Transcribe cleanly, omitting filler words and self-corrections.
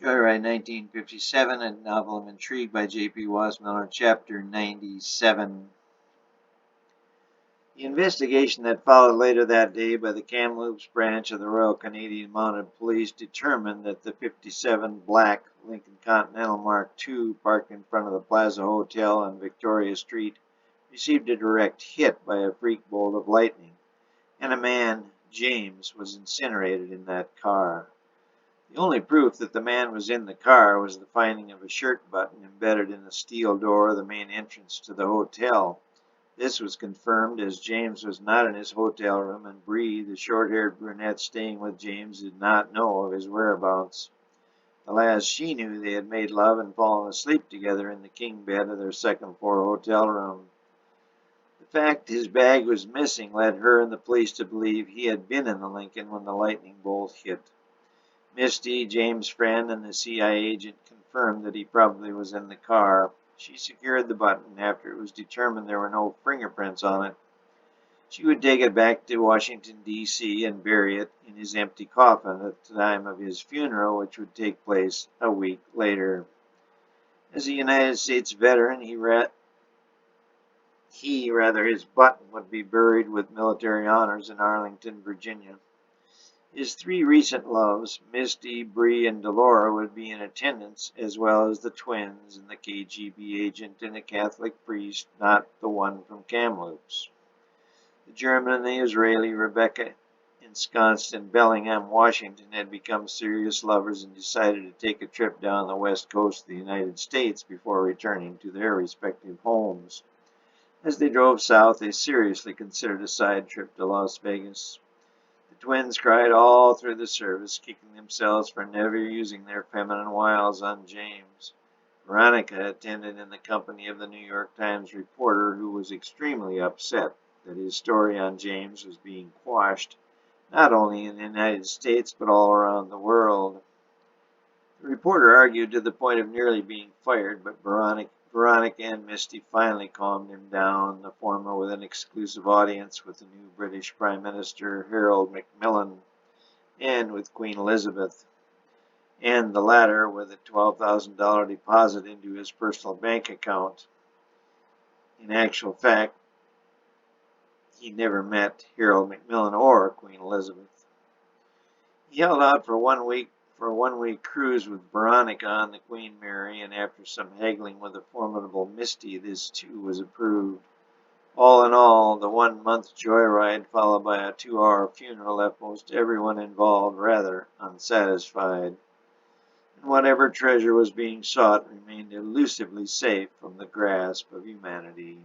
Joyride, 1957, a novel of intrigue by J.P. Wasmiller, Chapter 97. The investigation that followed later that day by the Kamloops branch of the Royal Canadian Mounted Police determined that the '57 black Lincoln Continental Mark II parked in front of the Plaza Hotel on Victoria Street received a direct hit by a freak bolt of lightning, and a man, James, was incinerated in that car. The only proof that the man was in the car was the finding of a shirt button embedded in the steel door of the main entrance to the hotel. This was confirmed as James was not in his hotel room, and Bree, the short-haired brunette staying with James, did not know of his whereabouts. The last she knew, they had made love and fallen asleep together in the king bed of their second-floor hotel room. The fact his bag was missing led her and the police to believe he had been in the Lincoln when the lightning bolt hit. Misty, James' friend, and the CIA agent confirmed that he probably was in the car. She secured the button after it was determined there were no fingerprints on it. She would take it back to Washington, D.C. and bury it in his empty coffin at the time of his funeral, which would take place a week later. As a United States veteran, his button would be buried with military honors in Arlington, Virginia. His three recent loves, Misty, Bree, and Delora, would be in attendance, as well as the twins and the KGB agent and a Catholic priest, not the one from Kamloops. The German and the Israeli, Rebecca, ensconced in Bellingham, Washington, had become serious lovers and decided to take a trip down the west coast of the United States before returning to their respective homes. As they drove south, they seriously considered a side trip to Las Vegas. The twins cried all through the service, kicking themselves for never using their feminine wiles on James. Veronica attended in the company of the New York Times reporter, who was extremely upset that his story on James was being quashed, not only in the United States but all around the world. The reporter argued to the point of nearly being fired, but Veronica and Misty finally calmed him down, the former with an exclusive audience with the new British Prime Minister Harold Macmillan and with Queen Elizabeth, and the latter with a $12,000 deposit into his personal bank account. In actual fact, he never met Harold Macmillan or Queen Elizabeth. He held out for a one-week cruise with Veronica on the Queen Mary, and after some haggling with the formidable Misty, this too was approved. All in all, the 1-month joyride followed by a 2-hour funeral left most everyone involved rather unsatisfied, and whatever treasure was being sought remained elusively safe from the grasp of humanity.